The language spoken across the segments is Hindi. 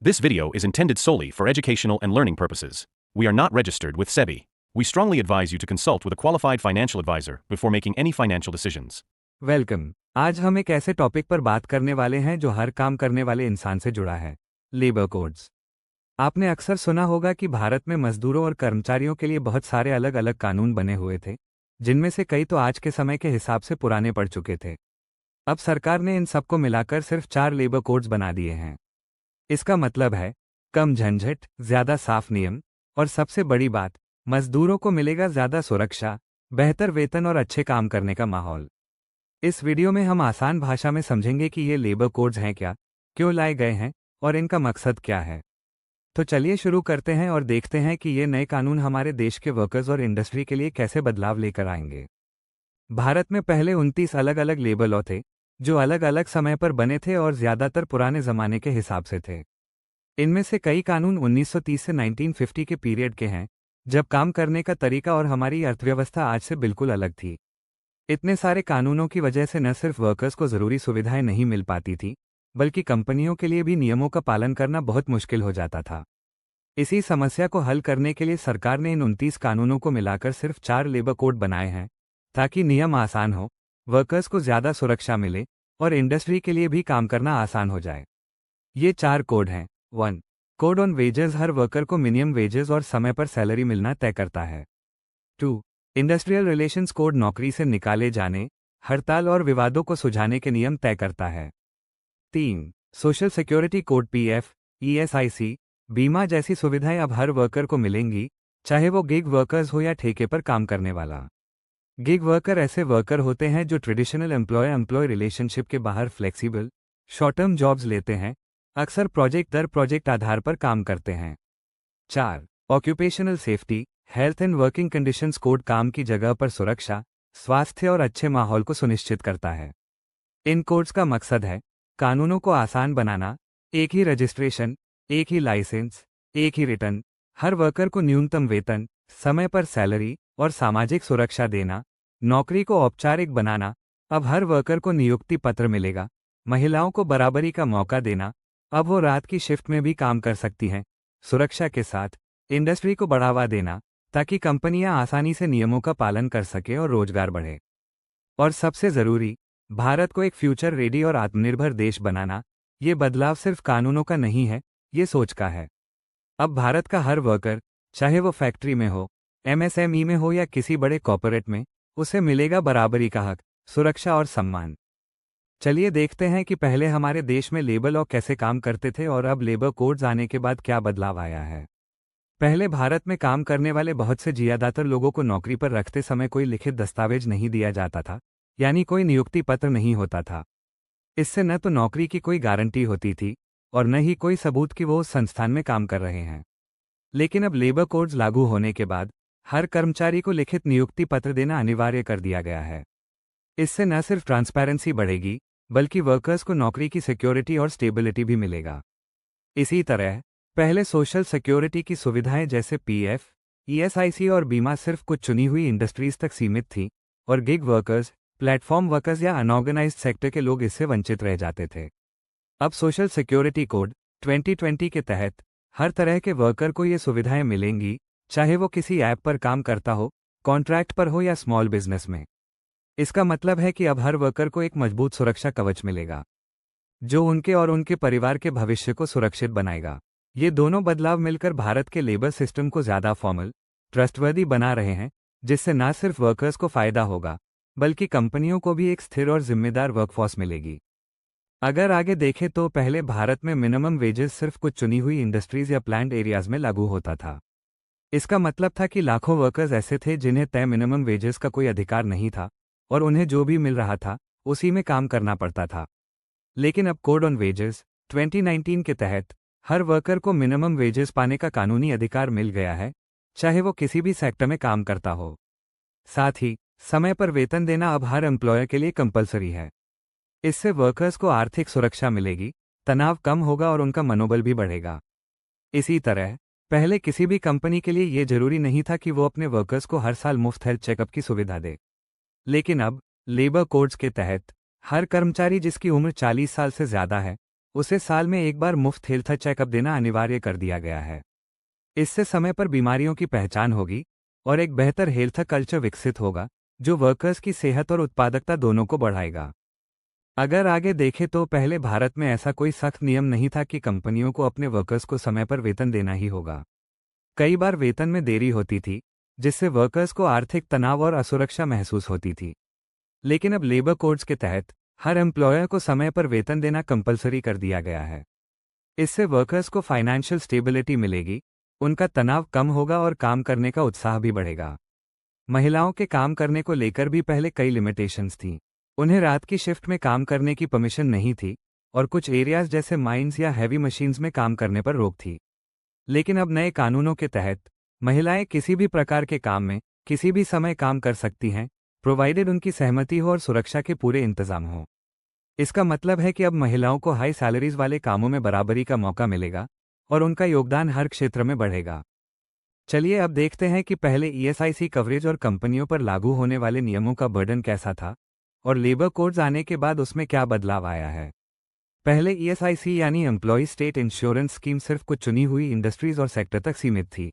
This video is intended solely for educational and learning purposes. We are not registered with SEBI. We strongly advise you to consult with a qualified financial advisor before making any financial decisions. Welcome. आज हम एक ऐसे टॉपिक पर बात करने वाले हैं जो हर काम करने वाले इंसान से जुड़ा है, लेबर कोड्स। आपने अक्सर सुना होगा कि भारत में मजदूरों और कर्मचारियों के लिए बहुत सारे अलग अलग कानून बने हुए थे, जिनमें से कई तो आज के समय के हिसाब से पुराने पड़ चुके थे। अब सरकार ने इन सबको मिलाकर सिर्फ 4 लेबर कोड्स बना दिए हैं। इसका मतलब है कम झंझट, ज्यादा साफ नियम और सबसे बड़ी बात, मजदूरों को मिलेगा ज्यादा सुरक्षा, बेहतर वेतन और अच्छे काम करने का माहौल। इस वीडियो में हम आसान भाषा में समझेंगे कि ये लेबर कोड्स हैं क्या, क्यों लाए गए हैं और इनका मकसद क्या है। तो चलिए शुरू करते हैं और देखते हैं कि ये नए कानून हमारे देश के वर्कर्स और इंडस्ट्री के लिए कैसे बदलाव लेकर आएंगे। भारत में पहले 29 अलग अलग लेबर लॉ थे, जो अलग अलग समय पर बने थे और ज्यादातर पुराने जमाने के हिसाब से थे। इनमें से कई कानून 1930 से 1950 के पीरियड के हैं, जब काम करने का तरीका और हमारी अर्थव्यवस्था आज से बिल्कुल अलग थी। इतने सारे कानूनों की वजह से न सिर्फ वर्कर्स को जरूरी सुविधाएं नहीं मिल पाती थी, बल्कि कंपनियों के लिए भी नियमों का पालन करना बहुत मुश्किल हो जाता था। इसी समस्या को हल करने के लिए सरकार ने इन 29 कानूनों को मिलाकर सिर्फ 4 लेबर कोड बनाए हैं, ताकि नियम आसान हो, वर्कर्स को ज्यादा सुरक्षा मिले और इंडस्ट्री के लिए भी काम करना आसान हो जाए। ये 4 कोड हैं। 1. Code on wages, her worker को मिनिमम वेजेस और समय पर सैलरी मिलना तय करता है। 2. इंडस्ट्रियल रिलेशंस कोड, नौकरी से निकाले जाने, हड़ताल और विवादों को सुलझाने के नियम तय करता है। 3. Social security code, PF, ESIC, बीमा जैसी सुविधाएं अब हर वर्कर को मिलेंगी, चाहे वो गिग वर्कर्स हो या ठेके पर काम करने वाला। गिग वर्कर ऐसे वर्कर होते हैं जो ट्रेडिशनल एम्प्लॉय रिलेशनशिप के बाहर फ्लेक्सिबल, शॉर्ट टर्म जॉब्स लेते हैं, अक्सर प्रोजेक्ट दर प्रोजेक्ट आधार पर काम करते हैं। 4. Occupational safety, health and working conditions code, काम की जगह पर सुरक्षा, स्वास्थ्य और अच्छे माहौल को सुनिश्चित करता है। इन कोड्स का मकसद है कानूनों को आसान बनाना, एक ही रजिस्ट्रेशन, एक ही लाइसेंस, एक ही रिटर्न, हर वर्कर को न्यूनतम वेतन, समय पर सैलरी और सामाजिक सुरक्षा देना, नौकरी को औपचारिक बनाना, अब हर वर्कर को नियुक्ति पत्र मिलेगा, महिलाओं को बराबरी का मौका देना, अब वो रात की शिफ्ट में भी काम कर सकती हैं, सुरक्षा के साथ इंडस्ट्री को बढ़ावा देना, ताकि कंपनियां आसानी से नियमों का पालन कर सके और रोजगार बढ़े। और सबसे जरूरी, भारत को एक फ्यूचर रेडी और आत्मनिर्भर देश बनाना। ये बदलाव सिर्फ कानूनों का नहीं है, ये सोच का है। अब भारत का हर वर्कर, चाहे वो फैक्ट्री में हो, एमएसएमई में हो या किसी बड़े कॉर्पोरेट में, उसे मिलेगा बराबरी का हक, सुरक्षा और सम्मान। चलिए देखते हैं कि पहले हमारे देश में लेबर लॉ कैसे काम करते थे और अब लेबर कोड्स आने के बाद क्या बदलाव आया है। पहले भारत में काम करने वाले बहुत से ज्यादातर लोगों को नौकरी पर रखते समय कोई लिखित दस्तावेज नहीं दिया जाता था, यानी कोई नियुक्ति पत्र नहीं होता था। इससे न तो नौकरी की कोई गारंटी होती थी और न ही कोई सबूत कि वो उस संस्थान में काम कर रहे हैं। लेकिन अब लेबर कोड्स लागू होने के बाद हर कर्मचारी को लिखित नियुक्ति पत्र देना अनिवार्य कर दिया गया है। इससे न सिर्फ ट्रांसपेरेंसी बढ़ेगी, बल्कि वर्कर्स को नौकरी की सिक्योरिटी और स्टेबिलिटी भी मिलेगा। इसी तरह पहले सोशल सिक्योरिटी की सुविधाएं जैसे पीएफ, ईएसआईसी और बीमा सिर्फ कुछ चुनी हुई इंडस्ट्रीज तक सीमित थी और गिग वर्कर्स, प्लेटफॉर्म वर्कर्स या अनऑर्गेनाइज्ड सेक्टर के लोग इससे वंचित रह जाते थे। अब सोशल सिक्योरिटी कोड 2020 के तहत हर तरह के वर्कर को ये सुविधाएं मिलेंगी, चाहे वो किसी ऐप पर काम करता हो, कॉन्ट्रैक्ट पर हो या स्मॉल बिजनेस में। इसका मतलब है कि अब हर वर्कर को एक मजबूत सुरक्षा कवच मिलेगा, जो उनके और उनके परिवार के भविष्य को सुरक्षित बनाएगा। ये दोनों बदलाव मिलकर भारत के लेबर सिस्टम को ज्यादा फॉर्मल, ट्रस्टवर्दी बना रहे हैं, जिससे न सिर्फ वर्कर्स को फायदा होगा, बल्कि कंपनियों को भी एक स्थिर और जिम्मेदार वर्कफोर्स मिलेगी। अगर आगे देखें तो पहले भारत में मिनिमम वेजेस सिर्फ कुछ चुनी हुई इंडस्ट्रीज या प्लांट एरियाज में लागू होता था। इसका मतलब था कि लाखों वर्कर्स ऐसे थे जिन्हें तय मिनिमम वेजेस का कोई अधिकार नहीं था और उन्हें जो भी मिल रहा था उसी में काम करना पड़ता था। लेकिन अब कोड ऑन वेजेस 2019 के तहत हर वर्कर को मिनिमम वेजेस पाने का कानूनी अधिकार मिल गया है, चाहे वो किसी भी सेक्टर में काम करता हो। साथ ही समय पर वेतन देना अब हर एम्प्लॉयर के लिए कंपलसरी है। इससे वर्कर्स को आर्थिक सुरक्षा मिलेगी, तनाव कम होगा और उनका मनोबल भी बढ़ेगा। इसी तरह पहले किसी भी कंपनी के लिए यह जरूरी नहीं था कि वो अपने वर्कर्स को हर साल मुफ्त हेल्थ चेकअप की सुविधा दे। लेकिन अब लेबर कोड्स के तहत हर कर्मचारी जिसकी उम्र 40 साल से ज्यादा है, उसे साल में एक बार मुफ्त हेल्थ चेकअप देना अनिवार्य कर दिया गया है। इससे समय पर बीमारियों की पहचान होगी और एक बेहतर हेल्थ कल्चर विकसित होगा, जो वर्कर्स की सेहत और उत्पादकता दोनों को बढ़ाएगा। अगर आगे देखें तो पहले भारत में ऐसा कोई सख्त नियम नहीं था कि कंपनियों को अपने वर्कर्स को समय पर वेतन देना ही होगा। कई बार वेतन में देरी होती थी, जिससे वर्कर्स को आर्थिक तनाव और असुरक्षा महसूस होती थी। लेकिन अब लेबर कोड्स के तहत हर एम्प्लॉयर को समय पर वेतन देना कंपलसरी कर दिया गया है। इससे वर्कर्स को फाइनेंशियल स्टेबिलिटी मिलेगी, उनका तनाव कम होगा और काम करने का उत्साह भी बढ़ेगा। महिलाओं के काम करने को लेकर भी पहले कई लिमिटेशंस थीं। उन्हें रात की शिफ्ट में काम करने की परमिशन नहीं थी और कुछ एरियाज जैसे माइंस या हैवी मशीन्स में काम करने पर रोक थी। लेकिन अब नए कानूनों के तहत महिलाएं किसी भी प्रकार के काम में किसी भी समय काम कर सकती हैं, प्रोवाइडेड उनकी सहमति हो और सुरक्षा के पूरे इंतजाम हो। इसका मतलब है कि अब महिलाओं को हाई सैलरीज वाले कामों में बराबरी का मौका मिलेगा और उनका योगदान हर क्षेत्र में बढ़ेगा। चलिए अब देखते हैं कि पहले ईएसआईसी कवरेज और कंपनियों पर लागू होने वाले नियमों का बर्डन कैसा था और लेबर कोड्स आने के बाद उसमें क्या बदलाव आया है। पहले ईएसआईसी यानी एम्प्लॉय स्टेट इंश्योरेंस स्कीम सिर्फ कुछ चुनी हुई इंडस्ट्रीज और सेक्टर तक सीमित थी।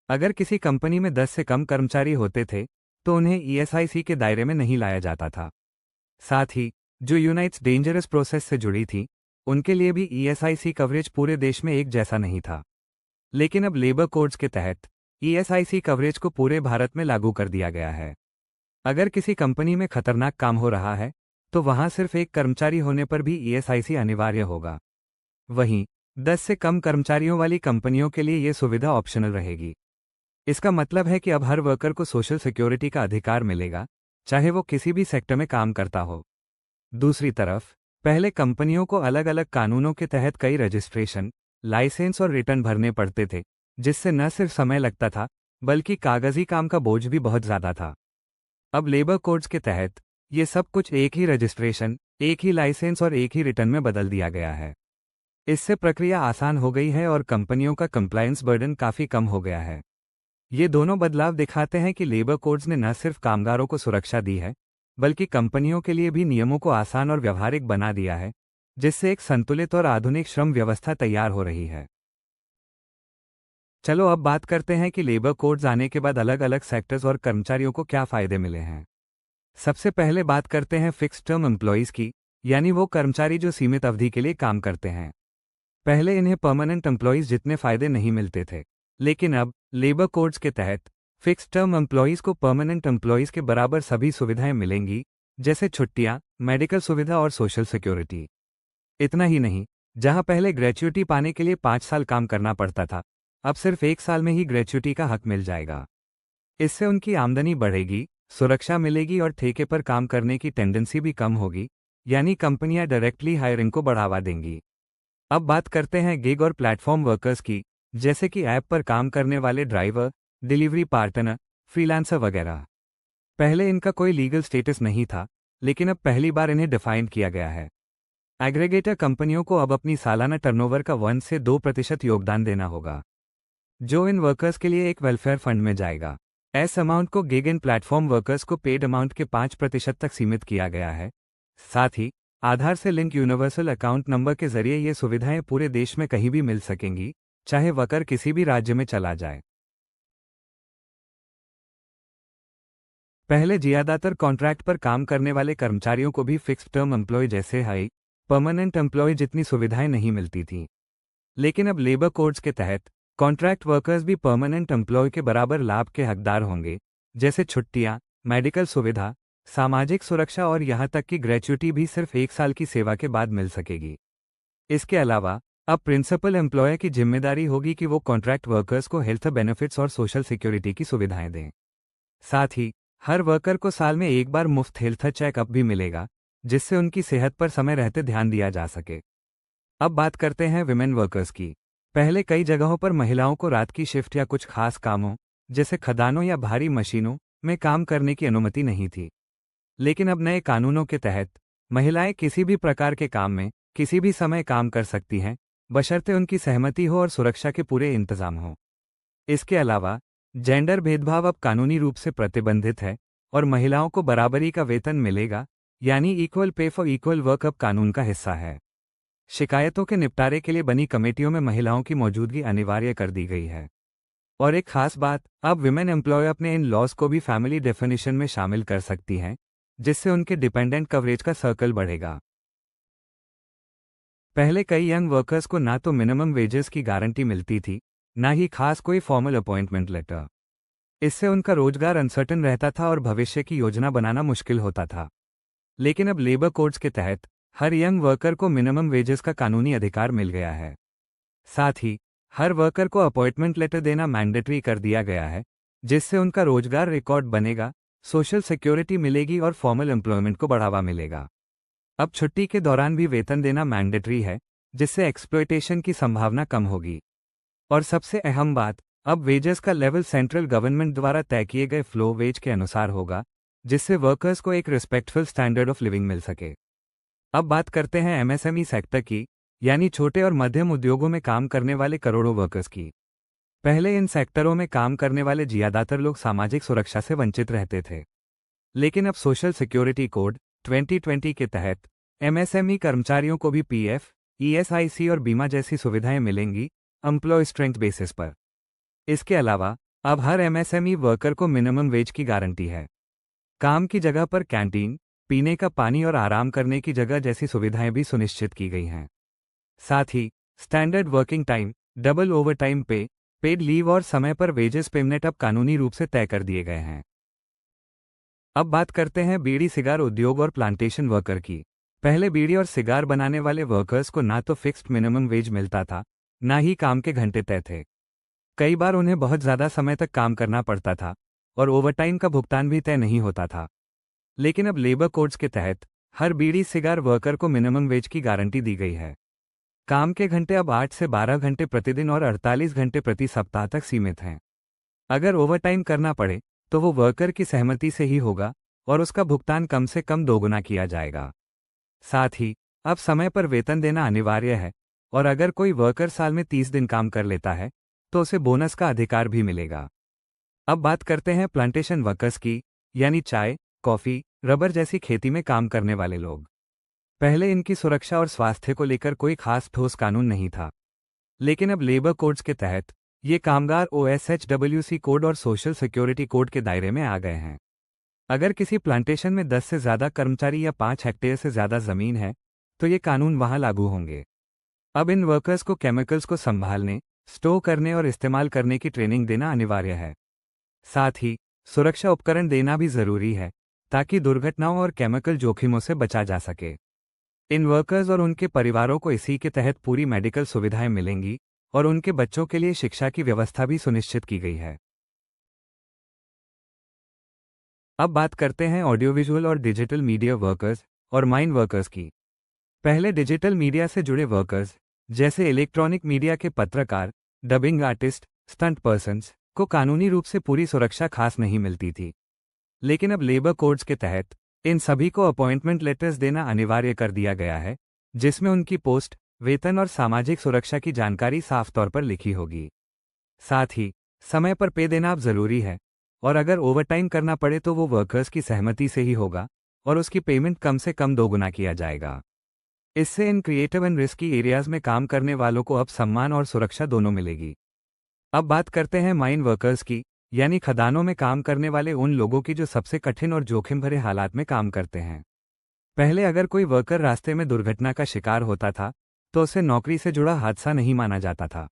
अगर किसी कंपनी में 10 से कम कर्मचारी होते थे तो उन्हें ईएसआईसी के दायरे में नहीं लाया जाता था। साथ ही जो यूनाइट्स डेंजरस प्रोसेस से जुड़ी थी, उनके लिए भी ईएसआईसी कवरेज पूरे देश में एक जैसा नहीं था। लेकिन अब लेबर कोड्स के तहत ईएसआईसी कवरेज को पूरे भारत में लागू कर दिया गया है। अगर किसी कंपनी में खतरनाक काम हो रहा है तो वहां सिर्फ एक कर्मचारी होने पर भी ईएसआईसी अनिवार्य होगा। वहीं 10 से कम कर्मचारियों वाली कंपनियों के लिए यह सुविधा ऑप्शनल रहेगी। इसका मतलब है कि अब हर वर्कर को सोशल सिक्योरिटी का अधिकार मिलेगा, चाहे वो किसी भी सेक्टर में काम करता हो। दूसरी तरफ पहले कंपनियों को अलग अलग कानूनों के तहत कई रजिस्ट्रेशन, लाइसेंस और रिटर्न भरने पड़ते थे, जिससे न सिर्फ समय लगता था बल्कि कागजी काम का बोझ भी बहुत ज्यादा था। अब लेबर कोड्स के तहत ये सब कुछ एक ही रजिस्ट्रेशन, एक ही लाइसेंस और एक ही रिटर्न में बदल दिया गया है। इससे प्रक्रिया आसान हो गई है और कंपनियों का कंप्लायंस बर्डन काफी कम हो गया है। ये दोनों बदलाव दिखाते हैं कि लेबर कोड्स ने न सिर्फ कामगारों को सुरक्षा दी है बल्कि कंपनियों के लिए भी नियमों को आसान और व्यवहारिक बना दिया है, जिससे एक संतुलित और आधुनिक श्रम व्यवस्था तैयार हो रही है। चलो अब बात करते हैं कि लेबर कोड्स आने के बाद अलग अलग सेक्टर्स और कर्मचारियों को क्या फायदे मिले हैं। सबसे पहले बात करते हैं फिक्स्ड टर्म एम्प्लॉयज की, यानी वो कर्मचारी जो सीमित अवधि के लिए काम करते हैं। पहले इन्हें परमानेंट एम्प्लॉयज जितने फायदे नहीं मिलते थे, लेकिन अब लेबर कोड्स के तहत फिक्स्ड टर्म एम्प्लॉयज को परमानेंट एम्प्लॉयज के बराबर सभी सुविधाएं मिलेंगी, जैसे छुट्टियां, मेडिकल सुविधा और सोशल सिक्योरिटी। इतना ही नहीं, जहां पहले ग्रेच्युटी पाने के लिए 5 साल काम करना पड़ता था, अब सिर्फ 1 साल में ही ग्रेच्युटी का हक मिल जाएगा। इससे उनकी आमदनी बढ़ेगी, सुरक्षा मिलेगी और ठेके पर काम करने की टेंडेंसी भी कम होगी, यानी कंपनियां डायरेक्टली हायरिंग को बढ़ावा देंगी। अब बात करते हैं गिग और प्लेटफॉर्म वर्कर्स की, जैसे कि ऐप पर काम करने वाले ड्राइवर, डिलीवरी पार्टनर, फ्रीलांसर वगैरह। पहले इनका कोई लीगल स्टेटस नहीं था, लेकिन अब पहली बार इन्हें डिफाइन किया गया है। एग्रीगेटर कंपनियों को अब अपनी सालाना टर्नओवर का 1 से 2% योगदान देना होगा, जो इन वर्कर्स के लिए एक वेलफेयर फंड में जाएगा। एस अमाउंट को गिग एंड प्लेटफॉर्म वर्कर्स को पेड अमाउंट के 5% तक सीमित किया गया है। साथ ही आधार से लिंक यूनिवर्सल अकाउंट नंबर के जरिए ये सुविधाएं पूरे देश में कहीं भी मिल सकेंगी, चाहे वर्कर किसी भी राज्य में चला जाए। पहले ज्यादातर कॉन्ट्रैक्ट पर काम करने वाले कर्मचारियों को भी फिक्स्ड टर्म एम्प्लॉय जैसे हाई परमानेंट एम्प्लॉय जितनी सुविधाएं नहीं मिलती थीं। लेकिन अब लेबर कोड्स के तहत कॉन्ट्रैक्ट वर्कर्स भी परमानेंट एम्प्लॉय के बराबर लाभ के हकदार होंगे, जैसे छुट्टियां, मेडिकल सुविधा, सामाजिक सुरक्षा और यहां तक कि ग्रेच्युटी भी सिर्फ 1 साल की सेवा के बाद मिल सकेगी। इसके अलावा अब प्रिंसिपल एम्प्लॉयर की जिम्मेदारी होगी कि वो कॉन्ट्रैक्ट वर्कर्स को हेल्थ बेनिफिट्स और सोशल सिक्योरिटी की सुविधाएं दें। साथ ही हर वर्कर को साल में एक बार मुफ्त हेल्थ चेकअप भी मिलेगा, जिससे उनकी सेहत पर समय रहते ध्यान दिया जा सके। अब बात करते हैं विमेन वर्कर्स की। पहले कई जगहों पर महिलाओं को रात की शिफ्ट या कुछ खास कामों, जैसे खदानों या भारी मशीनों में काम करने की अनुमति नहीं थी। लेकिन अब नए कानूनों के तहत महिलाएं किसी भी प्रकार के काम में किसी भी समय काम कर सकती हैं, बशर्ते उनकी सहमति हो और सुरक्षा के पूरे इंतजाम हो। इसके अलावा जेंडर भेदभाव अब कानूनी रूप से प्रतिबंधित है और महिलाओं को बराबरी का वेतन मिलेगा, यानी equal pay for equal work अब कानून का हिस्सा है। शिकायतों के निपटारे के लिए बनी कमेटियों में महिलाओं की मौजूदगी अनिवार्य कर दी गई है। और एक खास बात, अब विमेन एम्प्लॉय अपने इन लॉज को भी फैमिली डेफिनेशन में शामिल कर सकती हैं, जिससे उनके डिपेंडेंट कवरेज का सर्कल बढ़ेगा। पहले कई यंग वर्कर्स को ना तो मिनिमम वेजेस की गारंटी मिलती थी, ना ही खास कोई फॉर्मल अपॉइंटमेंट लेटर। इससे उनका रोजगार अनसर्टन रहता था और भविष्य की योजना बनाना मुश्किल होता था। लेकिन अब लेबर कोड्स के तहत हर यंग वर्कर को मिनिमम वेजेस का कानूनी अधिकार मिल गया है। साथ ही हर वर्कर को अपॉइंटमेंट लेटर देना मैंडेटरी कर दिया गया है, जिससे उनका रोजगार रिकॉर्ड बनेगा, सोशल सिक्योरिटी मिलेगी और फॉर्मल एम्प्लॉयमेंट को बढ़ावा मिलेगा। अब छुट्टी के दौरान भी वेतन देना मैंडेटरी है, जिससे एक्सप्लॉयटेशन की संभावना कम होगी। और सबसे अहम बात, अब वेजेस का लेवल सेंट्रल गवर्नमेंट द्वारा तय किए गए फ्लो वेज के अनुसार होगा, जिससे वर्कर्स को एक रिस्पेक्टफुल स्टैंडर्ड ऑफ लिविंग मिल सके। अब बात करते हैं एमएसएमई सेक्टर की, यानी छोटे और मध्यम उद्योगों में काम करने वाले करोड़ों वर्कर्स की। पहले इन सेक्टरों में काम करने वाले ज्यादातर लोग सामाजिक सुरक्षा से वंचित रहते थे। लेकिन अब सोशल सिक्योरिटी कोड 2020 के तहत एमएसएमई कर्मचारियों को भी पीएफ, ईएसआईसी और बीमा जैसी सुविधाएं मिलेंगी, एम्प्लॉय स्ट्रेंथ बेसिस पर। इसके अलावा अब हर एमएसएमई वर्कर को मिनिमम वेज की गारंटी है। काम की जगह पर कैंटीन, पीने का पानी और आराम करने की जगह जैसी सुविधाएं भी सुनिश्चित की गई हैं। साथ ही standard working time, double overtime pay, paid leave और समय पर वेजेस पेमेंट अब कानूनी रूप से तय कर दिए गए हैं। अब बात करते हैं बीड़ी सिगार उद्योग और प्लांटेशन वर्कर की। पहले बीड़ी और सिगार बनाने वाले वर्कर्स को ना तो फिक्स्ड मिनिमम वेज मिलता था, ना ही काम के घंटे तय थे। कई बार उन्हें बहुत ज़्यादा समय तक काम करना पड़ता था और ओवरटाइम का भुगतान भी तय नहीं होता था। लेकिन अब लेबर कोड्स के तहत हर बीड़ी सिगार वर्कर को मिनिमम वेज की गारंटी दी गई है। काम के घंटे अब 8 से 12 घंटे प्रतिदिन और 48 घंटे प्रति सप्ताह तक सीमित हैं। अगर ओवरटाइम करना पड़े तो वो वर्कर की सहमति से ही होगा और उसका भुगतान कम से कम दोगुना किया जाएगा। साथ ही अब समय पर वेतन देना अनिवार्य है और अगर कोई वर्कर साल में 30 दिन काम कर लेता है तो उसे बोनस का अधिकार भी मिलेगा। अब बात करते हैं प्लांटेशन वर्कर्स की, यानी चाय, कॉफी, रबर जैसी खेती में काम करने वाले लोग। पहले इनकी सुरक्षा और स्वास्थ्य को लेकर कोई खास ठोस कानून नहीं था। लेकिन अब लेबर कोड्स के तहत ये कामगार ओएसएचडब्ल्यूसी कोड और सोशल सिक्योरिटी कोड के दायरे में आ गए हैं। अगर किसी प्लांटेशन में 10 से ज़्यादा कर्मचारी या 5 हेक्टेयर से ज़्यादा ज़मीन है तो ये कानून वहां लागू होंगे। अब इन वर्कर्स को केमिकल्स को संभालने, स्टोर करने और इस्तेमाल करने की ट्रेनिंग देना अनिवार्य है। साथ ही सुरक्षा उपकरण देना भी जरूरी है ताकि दुर्घटनाओं और केमिकल जोखिमों से बचा जा सके। इन वर्कर्स और उनके परिवारों को इसी के तहत पूरी मेडिकल सुविधाएं मिलेंगी और उनके बच्चों के लिए शिक्षा की व्यवस्था भी सुनिश्चित की गई है। अब बात करते हैं ऑडियो विजुअल और डिजिटल मीडिया वर्कर्स और माइन वर्कर्स की। पहले डिजिटल मीडिया से जुड़े वर्कर्स जैसे इलेक्ट्रॉनिक मीडिया के पत्रकार, डबिंग आर्टिस्ट, स्टंट पर्सन्स को कानूनी रूप से पूरी सुरक्षा खास नहीं मिलती थी। लेकिन अब लेबर कोड्स के तहत इन सभी को अपॉइंटमेंट लेटर्स देना अनिवार्य कर दिया गया है, जिसमें उनकी पोस्ट, वेतन और सामाजिक सुरक्षा की जानकारी साफ तौर पर लिखी होगी। साथ ही समय पर पे देना अब जरूरी है और अगर ओवरटाइम करना पड़े तो वो वर्कर्स की सहमति से ही होगा और उसकी पेमेंट कम से कम दोगुना किया जाएगा। इससे in creative and risky areas में काम करने वालों को अब सम्मान और सुरक्षा दोनों मिलेगी। अब बात करते हैं माइन वर्कर्स की, यानी खदानों में काम करने वाले उन लोगों की जो सबसे कठिन और जोखिम भरे हालात में काम करते हैं। पहले अगर कोई वर्कर रास्ते में दुर्घटना का शिकार होता था तो उसे नौकरी से जुड़ा हादसा नहीं माना जाता था।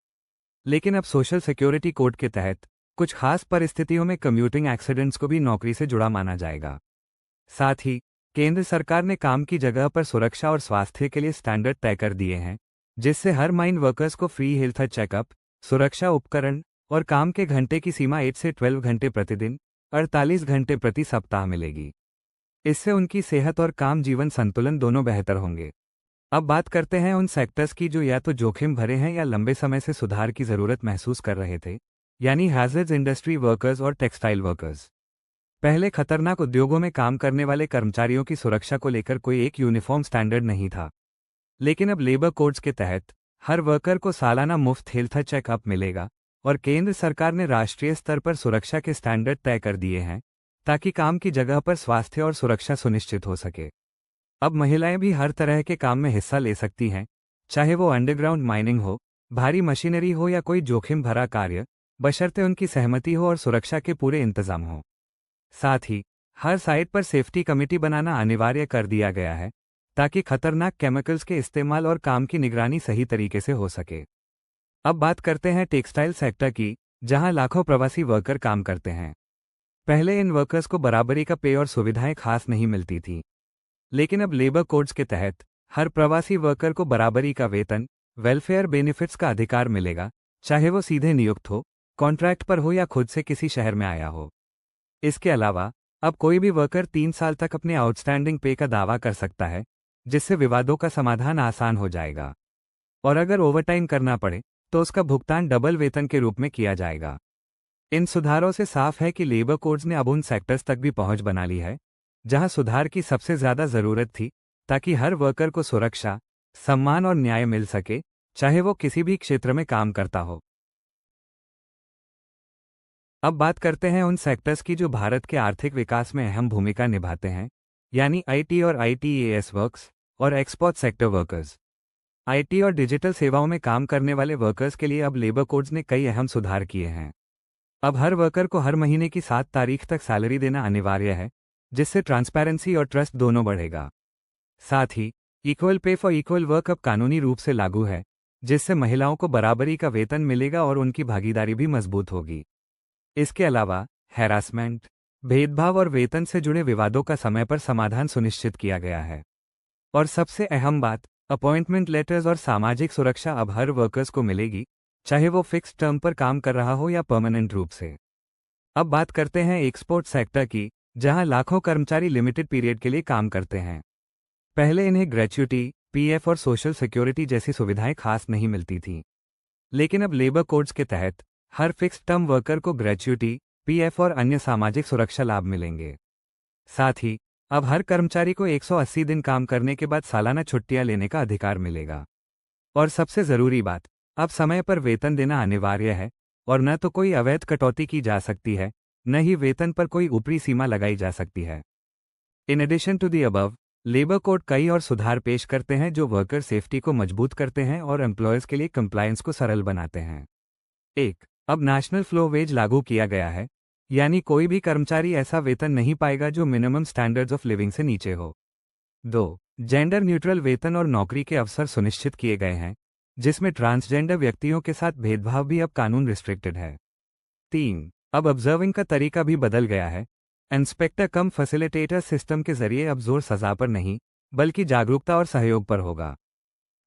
लेकिन अब सोशल सिक्योरिटी कोड के तहत कुछ खास परिस्थितियों में कम्यूटिंग एक्सीडेंट्स को भी नौकरी से जुड़ा माना जाएगा। साथ ही केंद्र सरकार ने काम की जगह पर सुरक्षा और स्वास्थ्य के लिए स्टैंडर्ड तय कर दिए हैं, जिससे हर माइन वर्कर्स को फ्री हेल्थ चेकअप, सुरक्षा उपकरण और काम के घंटे की सीमा 8 से 12 घंटे प्रतिदिन, 48 घंटे प्रति सप्ताह मिलेगी। इससे उनकी सेहत और काम जीवन संतुलन दोनों बेहतर होंगे। अब बात करते हैं उन सेक्टर्स की जो या तो जोखिम भरे हैं या लंबे समय से सुधार की जरूरत महसूस कर रहे थे, यानी हैजर्ड्स इंडस्ट्री वर्कर्स और टेक्सटाइल वर्कर्स। पहले खतरनाक उद्योगों में काम करने वाले कर्मचारियों की सुरक्षा को लेकर कोई एक यूनिफॉर्म स्टैंडर्ड नहीं था। लेकिन अब लेबर कोड्स के तहत हर वर्कर को सालाना मुफ्त हेल्थ चेकअप मिलेगा और केंद्र सरकार ने राष्ट्रीय स्तर पर सुरक्षा के स्टैंडर्ड तय कर दिए हैं ताकि काम की जगह पर स्वास्थ्य और सुरक्षा सुनिश्चित हो सके। अब महिलाएं भी हर तरह के काम में हिस्सा ले सकती हैं, चाहे वो अंडरग्राउंड माइनिंग हो, भारी मशीनरी हो या कोई जोखिम भरा कार्य, बशर्ते उनकी सहमति हो और सुरक्षा के पूरे इंतजाम हो। साथ ही हर साइट पर सेफ्टी कमेटी बनाना अनिवार्य कर दिया गया है, ताकि खतरनाक केमिकल्स के इस्तेमाल और काम की निगरानी सही तरीके से हो सके। अब बात करते हैं टेक्सटाइल सेक्टर की, जहां लाखों प्रवासी वर्कर काम करते हैं। पहले इन वर्कर्स को बराबरी का पे और सुविधाएं खास नहीं मिलती थी, लेकिन अब लेबर कोड्स के तहत हर प्रवासी वर्कर को बराबरी का वेतन, वेलफेयर बेनिफिट्स का अधिकार मिलेगा, चाहे वो सीधे नियुक्त हो, कॉन्ट्रैक्ट पर हो या खुद से किसी शहर में आया हो। इसके अलावा अब कोई भी वर्कर 3 साल तक अपने आउटस्टैंडिंग पे का दावा कर सकता है, जिससे विवादों का समाधान आसान हो जाएगा। और अगर ओवरटाइम करना पड़े तो उसका भुगतान डबल वेतन के रूप में किया जाएगा। इन सुधारों से साफ है कि लेबर कोड्स ने अब उन सेक्टर्स तक भी पहुंच बना ली है जहां सुधार की सबसे ज्यादा जरूरत थी, ताकि हर वर्कर को सुरक्षा, सम्मान और न्याय मिल सके, चाहे वो किसी भी क्षेत्र में काम करता हो। अब बात करते हैं उन सेक्टर्स की जो भारत के आर्थिक विकास में अहम भूमिका निभाते हैं, यानी आईटी और आईटीएएस वर्क्स और एक्सपोर्ट सेक्टर वर्कर्स। आईटी और डिजिटल सेवाओं में काम करने वाले वर्कर्स के लिए अब लेबर कोड्स ने कई अहम सुधार किए हैं। अब हर वर्कर को हर महीने की 7 तारीख तक सैलरी देना अनिवार्य है, जिससे ट्रांसपेरेंसी और ट्रस्ट दोनों बढ़ेगा। साथ ही equal pay for equal work अब कानूनी रूप से लागू है, जिससे महिलाओं को बराबरी का वेतन मिलेगा और उनकी भागीदारी भी मजबूत होगी। इसके अलावा हैरासमेंट, भेदभाव और वेतन से जुड़े विवादों का समय पर समाधान सुनिश्चित किया गया है। और सबसे अहम बात, अपॉइंटमेंट लेटर्स और सामाजिक सुरक्षा अब हर वर्कर्स को मिलेगी, चाहे वो फिक्स टर्म पर काम कर रहा हो या परमानेंट रूप से। अब बात करते हैं एक्सपोर्ट सेक्टर की, जहां लाखों कर्मचारी लिमिटेड पीरियड के लिए काम करते हैं। पहले इन्हें ग्रेच्युटी, पीएफ और सोशल सिक्योरिटी जैसी सुविधाएं खास नहीं मिलती थीं, लेकिन अब लेबर कोड्स के तहत हर फिक्स टर्म वर्कर को ग्रेच्युटी, पीएफ और अन्य सामाजिक सुरक्षा लाभ मिलेंगे। साथ ही अब हर कर्मचारी को 180 दिन काम करने के बाद सालाना छुट्टियां लेने का अधिकार मिलेगा। और सबसे जरूरी बात, अब समय पर वेतन देना अनिवार्य है और न तो कोई अवैध कटौती की जा सकती है, न ही वेतन पर कोई ऊपरी सीमा लगाई जा सकती है। In addition to the above, labour code कई और सुधार पेश करते हैं जो वर्कर सेफ्टी को मजबूत करते हैं और एम्प्लॉयर्स के लिए कंप्लायंस को सरल बनाते हैं। 1. अब नेशनल फ्लो वेज लागू किया गया है, यानी कोई भी कर्मचारी ऐसा वेतन नहीं पाएगा जो मिनिमम स्टैंडर्ड्स ऑफ लिविंग से नीचे हो। 2. जेंडर न्यूट्रल वेतन और नौकरी के अवसर सुनिश्चित किए गए हैं, जिसमें ट्रांसजेंडर व्यक्तियों के साथ भेदभाव भी अब कानून रिस्ट्रिक्टेड है। 3. अब ऑब्जर्विंग का तरीका भी बदल गया है। इंस्पेक्टर कम फैसिलिटेटर सिस्टम के जरिए अब जोर सजा पर नहीं, बल्कि जागरूकता और सहयोग पर होगा।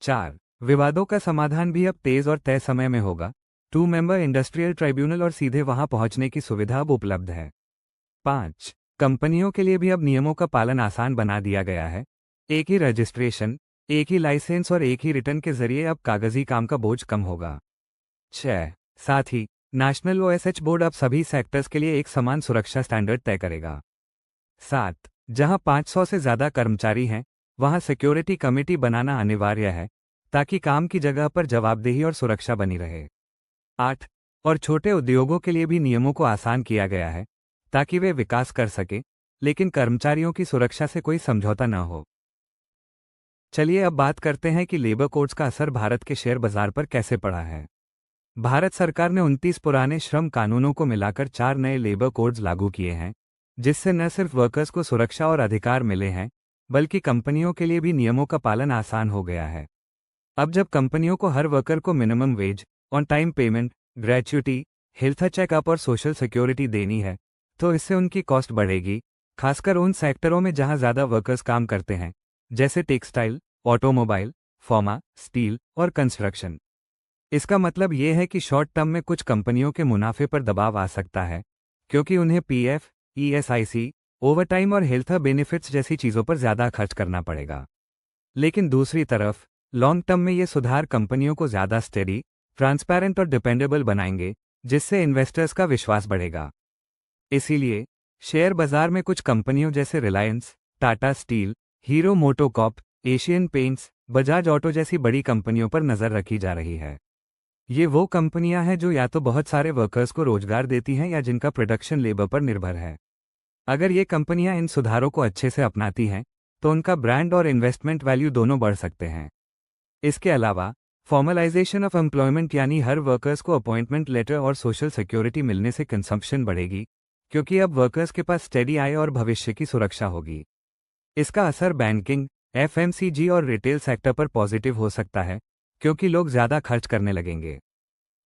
4. विवादों का समाधान भी अब तेज और तय समय में होगा। 2 मेंबर इंडस्ट्रियल ट्राइब्यूनल और सीधे वहां पहुंचने की सुविधा अब उपलब्ध है। 5. कंपनियों के लिए भी अब नियमों का पालन आसान बना दिया गया है। एक ही रजिस्ट्रेशन, एक ही लाइसेंस और एक ही रिटर्न के जरिए अब कागजी काम का बोझ कम होगा। 6. साथ ही नेशनल ओएसएच बोर्ड अब सभी सेक्टर्स के लिए एक समान सुरक्षा स्टैंडर्ड तय करेगा। 7. जहां 500 से ज्यादा कर्मचारी हैं, वहां सिक्योरिटी कमेटी बनाना अनिवार्य है, ताकि काम की जगह पर जवाबदेही और सुरक्षा बनी रहे। 8. और छोटे उद्योगों के लिए भी नियमों को आसान किया गया है, ताकि वे विकास कर सके, लेकिन कर्मचारियों की सुरक्षा से कोई समझौता न हो। चलिए अब बात करते हैं कि लेबर कोड्स का असर भारत के शेयर बाजार पर कैसे पड़ा है। भारत सरकार ने 29 पुराने श्रम कानूनों को मिलाकर 4 नए लेबर कोड्स लागू किए हैं, जिससे न सिर्फ वर्कर्स को सुरक्षा और अधिकार मिले हैं, बल्कि कंपनियों के लिए भी नियमों का पालन आसान हो गया है। अब जब कंपनियों को हर वर्कर को minimum wage, on time payment, gratuity, health checkup और सोशल सिक्योरिटी देनी है, तो इससे उनकी कॉस्ट बढ़ेगी, खासकर उन सेक्टरों में जहां ज्यादा वर्कर्स काम करते हैं, जैसे टेक्सटाइल, ऑटोमोबाइल, फार्मा, स्टील और कंस्ट्रक्शन। इसका मतलब ये है कि शॉर्ट टर्म में कुछ कंपनियों के मुनाफे पर दबाव आ सकता है, क्योंकि उन्हें पीएफ, ईएसआईसी, ओवरटाइम और हेल्थ बेनिफिट्स जैसी चीज़ों पर ज़्यादा खर्च करना पड़ेगा। लेकिन दूसरी तरफ लॉन्ग टर्म में ये सुधार कंपनियों को ज़्यादा स्टेडी, ट्रांसपेरेंट और डिपेंडेबल बनाएंगे, जिससे इन्वेस्टर्स का विश्वास बढ़ेगा। इसीलिए शेयर बाजार में कुछ कंपनियों जैसे Reliance, Tata steel, hero MotoCorp, Asian paints, Bajaj auto जैसी बड़ी कंपनियों पर नज़र रखी जा रही है। ये वो कंपनियां हैं जो या तो बहुत सारे वर्कर्स को रोजगार देती हैं या जिनका प्रोडक्शन लेबर पर निर्भर है। अगर ये कंपनियां इन सुधारों को अच्छे से अपनाती हैं, तो उनका ब्रांड और इन्वेस्टमेंट वैल्यू दोनों बढ़ सकते हैं। इसके अलावा फॉर्मलाइजेशन ऑफ एम्प्लॉयमेंट यानी हर वर्कर्स को अपॉइंटमेंट लेटर और सोशल सिक्योरिटी मिलने से कंजम्पशन बढ़ेगी, क्योंकि अब वर्कर्स के पास स्टेडी आय और भविष्य की सुरक्षा होगी। इसका असर बैंकिंग, एफएमसीजी और रिटेल सेक्टर पर पॉजिटिव हो सकता है, क्योंकि लोग ज़्यादा खर्च करने लगेंगे।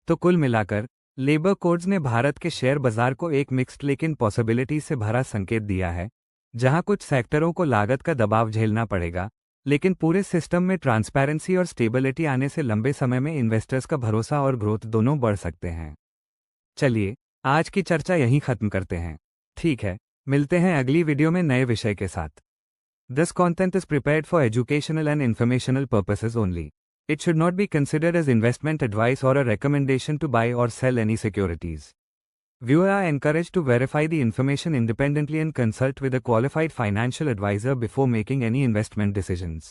तो कुल मिलाकर लेबर कोड्स ने भारत के शेयर बाजार को एक मिक्स्ड लेकिन पॉसिबिलिटी से भरा संकेत दिया है, जहां कुछ सेक्टरों को लागत का दबाव झेलना पड़ेगा, लेकिन पूरे सिस्टम में ट्रांसपेरेंसी और स्टेबिलिटी आने से लंबे समय में इन्वेस्टर्स का भरोसा और ग्रोथ दोनों बढ़ सकते हैं। चलिए, आज की चर्चा यहीं खत्म करते हैं। ठीक है, मिलते हैं अगली वीडियो में नए विषय के साथ। This content is prepared for educational and informational purposes only. It should not be considered as investment advice or a recommendation to buy or sell any securities. Viewers are encouraged to verify the information independently and consult with a qualified financial advisor before making any investment decisions.